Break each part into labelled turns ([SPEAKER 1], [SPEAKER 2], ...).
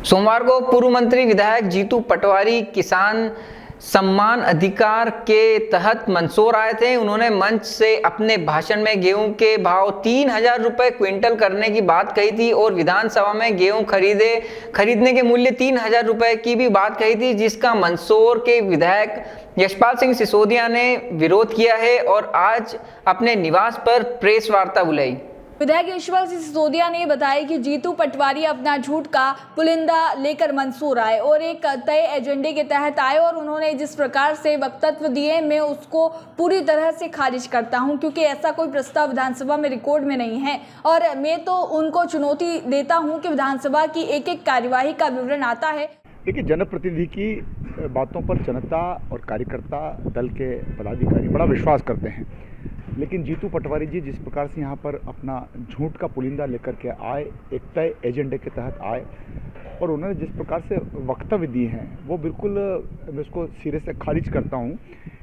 [SPEAKER 1] सोमवार को पूर्व मंत्री विधायक जीतू पटवारी किसान सम्मान अधिकार के तहत मंदसौर आए थे। उन्होंने मंच से अपने भाषण में गेहूं के भाव 3,000 रुपये क्विंटल करने की बात कही थी और विधानसभा में गेहूं खरीदने के मूल्य 3,000 रुपये की भी बात कही थी, जिसका मंदसौर के विधायक यशपाल सिंह सिसोदिया ने विरोध किया है और आज अपने निवास पर प्रेस वार्ता बुलाई।
[SPEAKER 2] विधायक यशपाल सिंह सिसोदिया ने बताया कि जीतू पटवारी अपना झूठ का पुलिंदा लेकर मंदसौर आए और एक तय एजेंडे के तहत आए और उन्होंने जिस प्रकार से वक्तव्य दिए मैं उसको पूरी तरह से खारिज करता हूं, क्योंकि ऐसा कोई प्रस्ताव विधानसभा में रिकॉर्ड में नहीं है। और मैं तो उनको चुनौती देता हूं कि विधानसभा की एक एक कार्यवाही का विवरण आता है।
[SPEAKER 3] देखिए, जनप्रतिनिधि की बातों पर जनता और कार्यकर्ता दल के पदाधिकारी बड़ा विश्वास करते हैं, लेकिन जीतू पटवारी जी जिस प्रकार से यहाँ पर अपना झूठ का पुलिंदा लेकर के आए, एक तय एजेंडे के तहत आए और उन्होंने जिस प्रकार से वक्तव्य दिए हैं वो बिल्कुल मैं उसको सिरे से खारिज करता हूँ,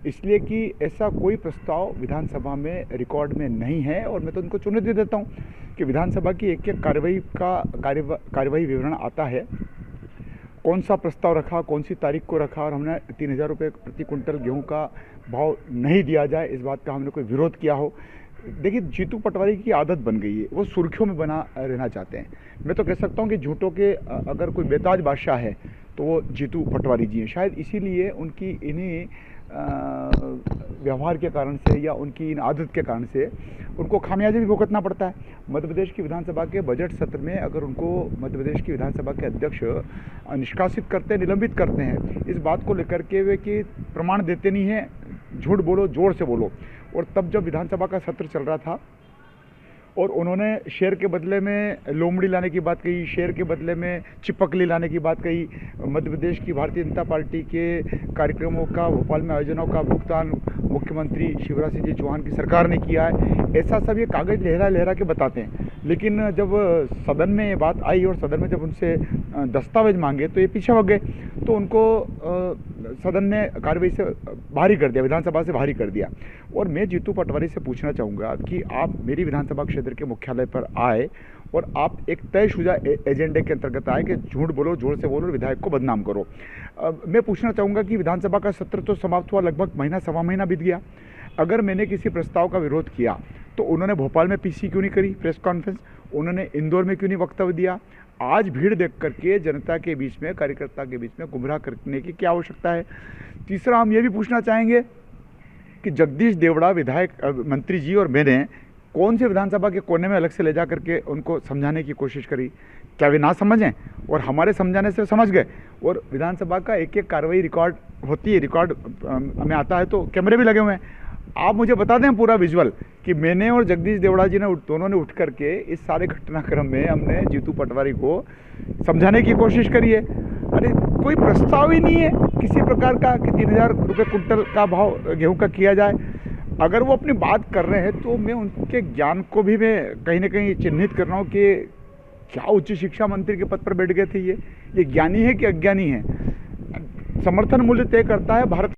[SPEAKER 3] इसलिए कि ऐसा कोई प्रस्ताव विधानसभा में रिकॉर्ड में नहीं है। और मैं तो उनको चुनौती देता हूँ कि विधानसभा की एक एक कार्यवाही विवरण आता है, कौन सा प्रस्ताव रखा, कौन सी तारीख को रखा, और हमने 3,000 रुपये प्रति कुंटल गेहूं का भाव नहीं दिया जाए इस बात का हमने कोई विरोध किया हो। देखिए, जीतू पटवारी की आदत बन गई है, वो सुर्खियों में बना रहना चाहते हैं। मैं तो कह सकता हूं कि झूठों के अगर कोई बेताज बादशाह है तो वो जीतू पटवारी जी हैं। शायद इसीलिए उनकी इन्हीं व्यवहार के कारण से या उनकी इन आदत के कारण से उनको खामियाजा भी भुगतना पड़ता है। मध्य प्रदेश की विधानसभा के बजट सत्र में अगर उनको मध्य प्रदेश की विधानसभा के अध्यक्ष निष्कासित करते, निलंबित करते हैं, इस बात को लेकर के वे कि प्रमाण देते नहीं हैं, झूठ बोलो, जोर से बोलो। और तब जब विधानसभा का सत्र चल रहा था और उन्होंने शेर के बदले में लोमड़ी लाने की बात कही, शेर के बदले में चिपकली लाने की बात कही, मध्य प्रदेश की भारतीय जनता पार्टी के कार्यक्रमों का, भोपाल में आयोजनों का भुगतान मुख्यमंत्री शिवराज सिंह चौहान की सरकार ने किया है, ऐसा सब ये कागज़ लहरा लहरा के बताते हैं। लेकिन जब सदन में ये बात आई और सदन में जब उनसे दस्तावेज मांगे तो ये पीछे हो गए, तो उनको सदन ने कार्रवाई से बाहरी कर दिया, विधानसभा से बाहरी कर दिया। और मैं जीतू पटवारी से पूछना चाहूँगा कि आप मेरी विधानसभा क्षेत्र के मुख्यालय पर आए और आप एक तयशुदा एजेंडे के अंतर्गत आए कि झूठ बोलो, जोर से बोलो, विधायक को बदनाम करो। मैं पूछना चाहूँगा कि विधानसभा का सत्र तो समाप्त हुआ, लगभग महीना सवा महीना बीत गया। अगर मैंने किसी प्रस्ताव का विरोध किया तो उन्होंने भोपाल में पीसी क्यों नहीं करी प्रेस कॉन्फ्रेंस, उन्होंने इंदौर में क्यों नहीं वक्तव्य दिया? आज भीड़ देख करके जनता के बीच में, कार्यकर्ता के बीच में गुमराह करने की क्या आवश्यकता है? तीसरा, हम ये भी पूछना चाहेंगे कि जगदीश देवड़ा विधायक मंत्री जी और मैंने कौन से विधानसभा के कोने में अलग से ले जा करके उनको समझाने की कोशिश करी? क्या वे ना समझें? और हमारे समझाने से समझ गए। और विधानसभा का एक एक कार्रवाई रिकॉर्ड होती है, रिकॉर्ड में आता है, तो कैमरे भी लगे हुए हैं। आप मुझे बता दें पूरा विजुअल कि मैंने और जगदीश देवड़ा जी ने दोनों ने उठ करके इस सारे घटनाक्रम में हमने जीतू पटवारी को समझाने की कोशिश करी है। अरे कोई प्रस्ताव ही नहीं है किसी प्रकार का कि 3,000 रुपये कुंटल का भाव गेहूं का किया जाए। अगर वो अपनी बात कर रहे हैं तो मैं उनके ज्ञान को भी मैं कहीं ना कहीं चिन्हित कर रहा हूँ कि क्या उच्च शिक्षा मंत्री के पद पर बैठ गए थे। ये ज्ञानी है कि अज्ञानी है? समर्थन मूल्य तय करता है भारत